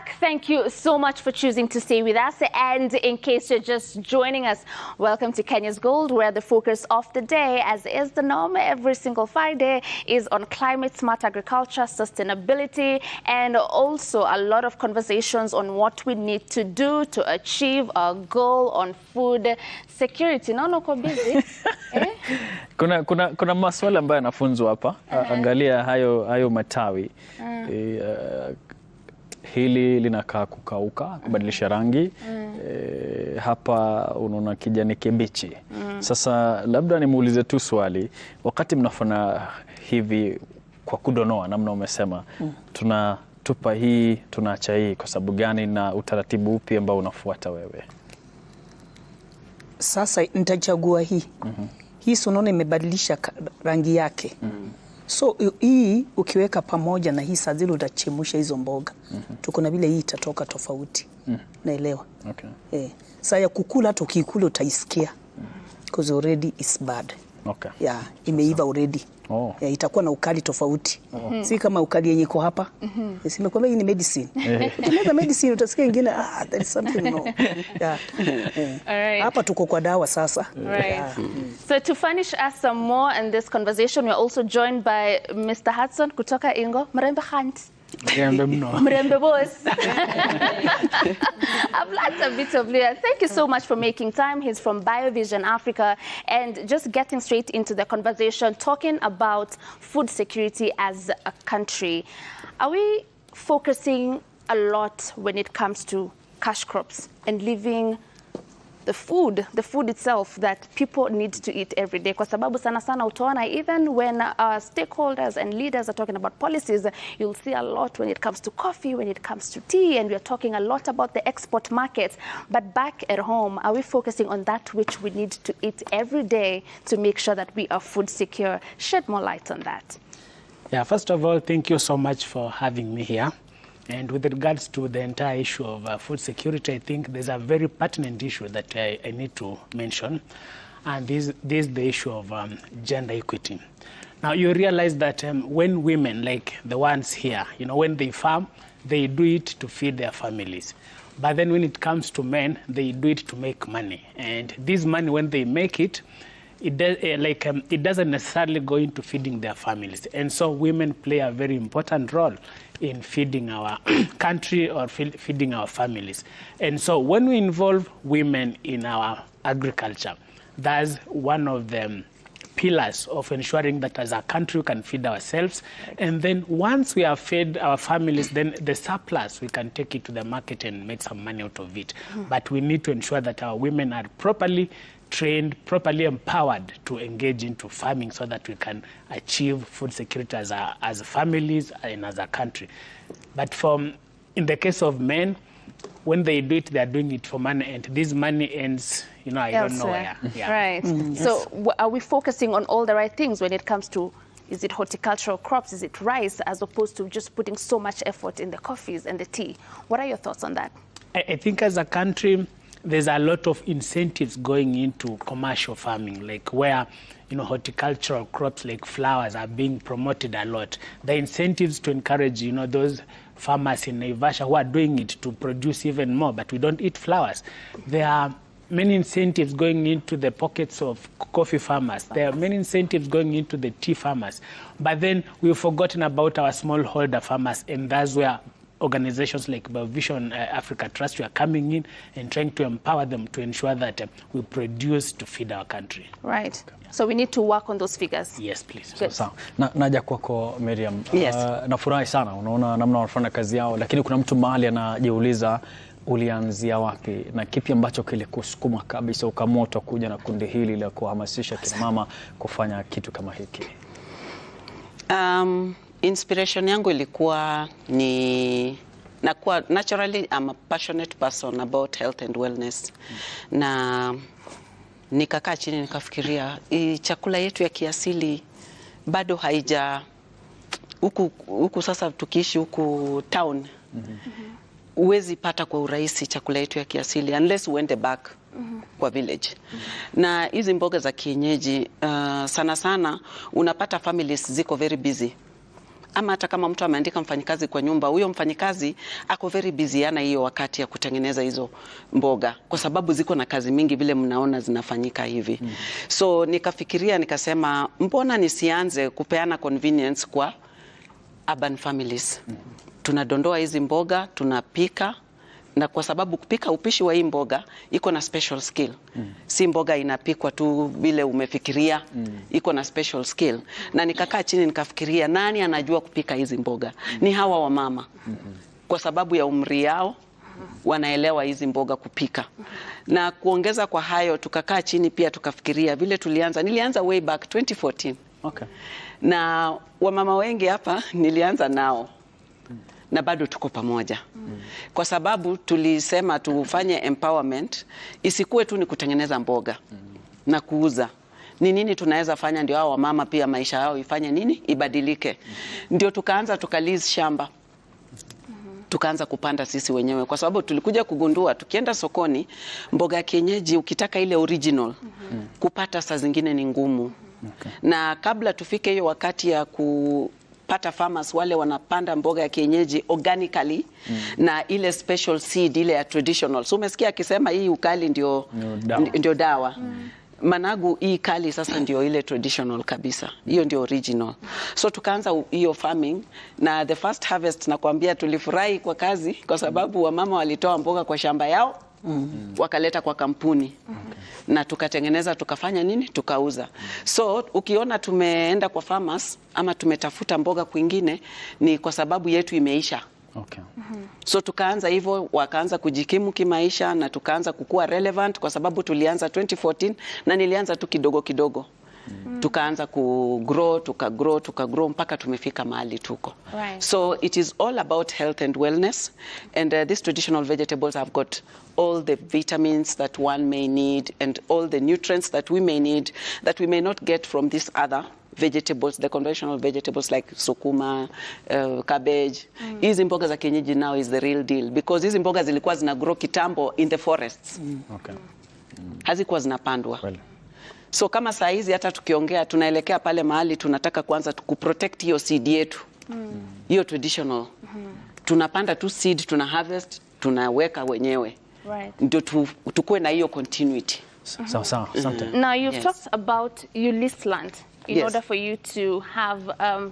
back. Thank you so much for choosing to stay with us. And in case you're just joining us, welcome to Kenya's Gold, where the focus of the day, as is the norm every single Friday, is on climate smart agriculture, sustainability, and also a lot of conversations on what we need to do to achieve our goal on food security. No, uko busy. Kuna maswala ambayo yanafunzwa hapa. Angalia hayo matawi. Hili linakaa kukauka, kubadilisha rangi. Hapa unaona kijani kibichi. Sasa labda nimuulize tu swali, wakati mnafanya hivi kwa kudonoa namna umesema, tunatupa hii, tunaacha hii kwa sababu gani na utaratibu upi ambao unafuata wewe? Sasa nitachagua hii. Hii unaona imebadilisha rangi yake. So hii ukiweka pamoja na hii saa zile utachemsha hizo mboga. Tuko na vile hii itatoka tofauti. Naelewa. Okay. Sasa ya kukula hata ukikula utaisikia. Because already is bad. Okay. Yeah, imeiva already. Itakuwa na ukali tofauti. Si kama ukali yenye iko hapa. Simekuwa hii ni medicine. Ukimeza medicine utasikia ingine there is something wrong. Yeah. Hapa tuko kwa dawa sasa. So to furnish us some more in this conversation, we are also joined by Mr. Hudson kutoka Ingo. Mrembe Hunt. Mrembe boss. I've learned a bit of Leah. Thank you so much for making time. He's from BioVision Africa, and just getting straight into the conversation, talking about food security as a country. Are we focusing a lot when it comes to cash crops and leaving the food itself that people need to eat every day? Kwa sababu sana utaona, even when stakeholders and leaders are talking about policies, you'll see a lot when it comes to coffee, when it comes to tea, and we are talking a lot about the export markets. But back at home, are we focusing on that which we need to eat every day to make sure that we are food secure? Shed more light on that. Yeah, first of all, thank you so much for having me here. And with regards to the entire issue of food security, I think there's a very pertinent issue that I need to mention. And this is the issue of gender equity. Now, you realize that when women, like the ones here, when they farm, they do it to feed their families. But then when it comes to men, they do it to make money. And this money, when they make it, it doesn't necessarily go into feeding their families. And so women play a very important role in feeding our country or feeding our families. And so when we involve women in our agriculture, that's one of the pillars of ensuring that as a country we can feed ourselves. And then once we have fed our families, then the surplus, we can take it to the market and make some money out of it. But we need to ensure that our women are properly trained, properly empowered to engage into farming so that we can achieve food security as families and as a country. But in the case of men, when they do it, they are doing it for money, and this money ends, I don't know where. Yeah. Right. So are we focusing on all the right things when it comes to, is it horticultural crops, is it rice, as opposed to just putting so much effort in the coffees and the tea? What are your thoughts on that? I think as a country, there's a lot of incentives going into commercial farming, like where, horticultural crops like flowers are being promoted a lot. The incentives to encourage, those farmers in Naivasha who are doing it to produce even more, but we don't eat flowers. There are many incentives going into the pockets of coffee farmers. There are many incentives going into the tea farmers. But then we've forgotten about our smallholder farmers, and that's where organizations like BioVision Africa Trust, we are coming in and trying to empower them to ensure that we produce to feed our country. Right. So we need to work on those figures. Yes, please. Sawa. Naja kwako Miriam. Yes. Nafurahi sana, unaona namna wanafanya kazi yao, lakini kuna mtu mahali anajiuliza ulianzia wapi na kipi ambacho kilikusukuma kabisa ukamoto kuja na kundi hili la kuhamasisha kina mama kufanya kitu kama hiki? Inspiration yangu ilikuwa naturally I'm a passionate person about health and wellness. Na nikakaa chini nikafikiria chakula yetu ya kiasili bado haija huku sasa tukiishi huku town. Uwezi pata kwa urahisi chakula yetu ya kiasili unless uende back kwa village. Na hizi mboga za kienyeji sana unapata families ziko very busy. ama hata kama mtu ameandika mfanyikazi kwa nyumba, huyo mfanyikazi ako very busy ana hiyo wakati ya kutengeneza hizo mboga, kwa sababu ziko na kazi mingi vile mnaona zinafanyika hivi. So nikafikiria nikasema, mbona nisianze kupeana convenience kwa urban families. Tunadondoa hizi mboga, tunapika, na kwa sababu kupika upishi wa hii mboga iko na special skill. Si mboga inapikwa tu vile umefikiria, iko na special skill. Na nikakaa chini nikafikiria, nani anajua kupika hizi mboga? Ni hawa wamama. Kwa sababu ya umri yao wanaelewa hizi mboga kupika. Na kuongeza kwa hayo, tukakaa chini pia tukafikiria vile nilianza way back 2014. Okay. Na wamama wengi hapa nilianza nao na bado tuko pamoja. Kwa sababu tulisema tufanye empowerment, isikuwe tu ni kutengeneza mboga na kuuza. Ni nini tunaweza fanya ndio hao wamama pia maisha yao ifanye nini? Ibadilike. Ndio tukaanza tukaliz shamba. Tukaanza kupanda sisi wenyewe, kwa sababu tulikuja kugundua tukienda sokoni mboga ya kienyeji ukitaka ile original kupata saa zingine ni ngumu. Na kabla tufike hiyo wakati ya kupata farmers wale wanapanda mboga ya kienyeji organically na ile special seed ile ya traditional. So umesikia akisema hii ukali ndio dawa. Managu hii kali sasa ndio ile traditional kabisa. Hiyo ndio original. So tukaanza hiyo farming, na the first harvest nakwambia tulifurahi kwa kazi, kwa sababu wamama walitoa mboga kwa shamba yao wakaleta kwa kampuni. Na tukatengeneza, tukafanya nini? Tukauza. So ukiona tumeenda kwa farmers ama tumetafuta mboga kwingine, ni kwa sababu yetu imeisha. Okay. So tukaanza hivyo, wakaanza kujikimu kimaisha na tukaanza kukua relevant, kwa sababu tulianza 2014 na nilianza tu kidogo kidogo. Tukaanza tukagrow mpaka tumefika mahali tuko. Right. So it is all about health and wellness, and these traditional vegetables have got all the vitamins that one may need and all the nutrients that we may need that we may not get from these other vegetables, the conventional vegetables like sukuma, cabbage. Hizi mboga za kienyeji now is the real deal, because hizi mboga zilikuwa zina grow kitambo in the forests. Okay. Hazikuwa zinapandwa. Well. So kama saa hizi hata tukiongea tunaelekea pale mahali tunataka kwanza kuprotect hiyo seed yetu. Hiyo traditional. Tunapanda tu seed, tuna harvest, tunaweka wenyewe. Right. Ndio tukue na hiyo continuity. Sawa, asante. Now you've talked about you list land in order for you to have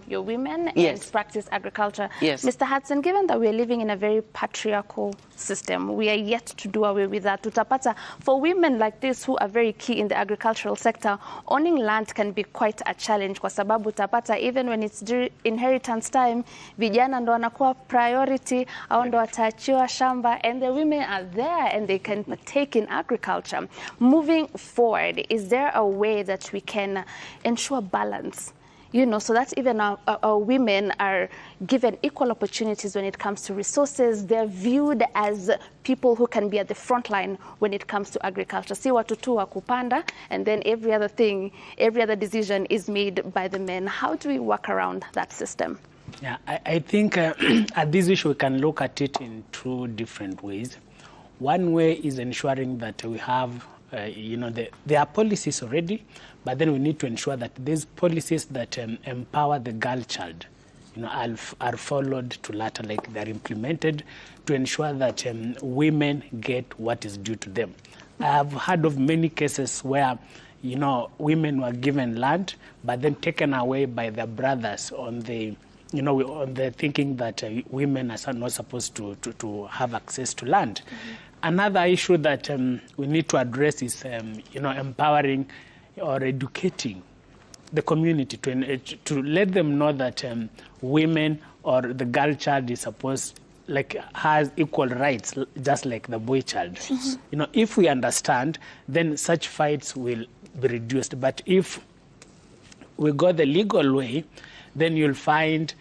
your women and practice agriculture. Yes. Mr. Hudson, given that we are living in a very patriarchal system, we are yet to do away with that. Tutapata, for women like this who are very key in the agricultural sector, owning land can be quite a challenge, kwa sababu utapata even when it's inheritance time, vijana ndo wanakuwa priority, au ndo wataachiwa shamba, and the women are there and they can partake in agriculture. Moving forward, is there a way that we can ensure balance, you know, so that even our women are given equal opportunities when it comes to resources? They're viewed as people who can be at the front line when it comes to agriculture. Si watu tu wa kupanda, and then every other decision is made by the men. How do we work around that system? Yeah, I think at this issue we can look at it in two different ways. One way is ensuring that we have there are policies already, but then we need to ensure that these policies that empower the girl child, are followed to latter, like they're implemented to ensure that women get what is due to them. I have heard of many cases where, women were given land, but then taken away by their brothers on the thinking that women are not supposed to have access to land. Another issue that we need to address is, empowering or educating the community to let them know that women or the girl child is has equal rights, just like the boy child. If we understand, then such fights will be reduced. But if we go the legal way, then you'll find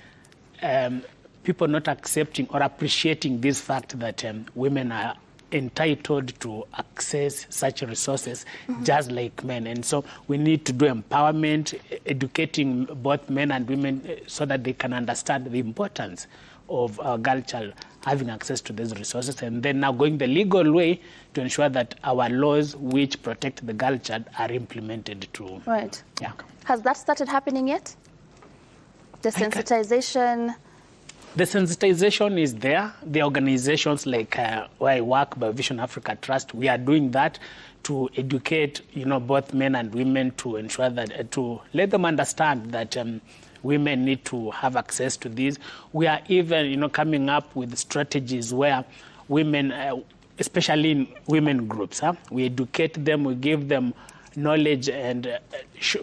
people not accepting or appreciating this fact that women are entitled to access such resources just like men. And so we need to do empowerment, educating both men and women so that they can understand the importance of a girl child having access to these resources, and then now going the legal way to ensure that our laws which protect the girl child are implemented too. Right. Yeah. Has that started happening yet? The sensitization? The sensitization is there. The organizations like where I work, by Vision Africa Trust, we are doing that to educate, both men and women, to ensure that, to let them understand that women need to have access to these. We are even, coming up with strategies where women, especially in women groups, we educate them, we give them knowledge and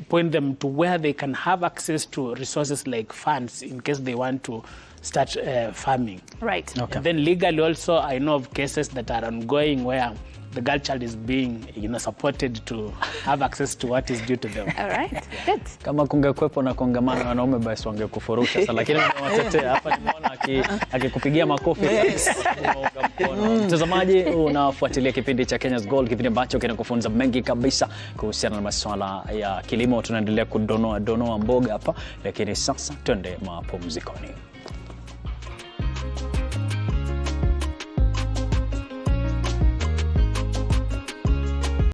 point them to where they can have access to resources like funds in case they want to start farming. Right. Okay. And then legally also, I know of cases that are ongoing where the girl child is being, supported to have access to what is due to them. All right. Good. Kama kungekuwepo na kongamano wanaume basi wangekufurusha sasa, lakini unawatetea hapa. Nimeona akikupigia makofi. Mtazamaji, unafuatilia kipindi cha Kenya's Gold, kipindi ambacho kinakufunza mengi kabisa kuhusiana na masuala ya kilimo. Tunaendelea kudonoa mboga hapa, lakini sasa twende mapumzikoni.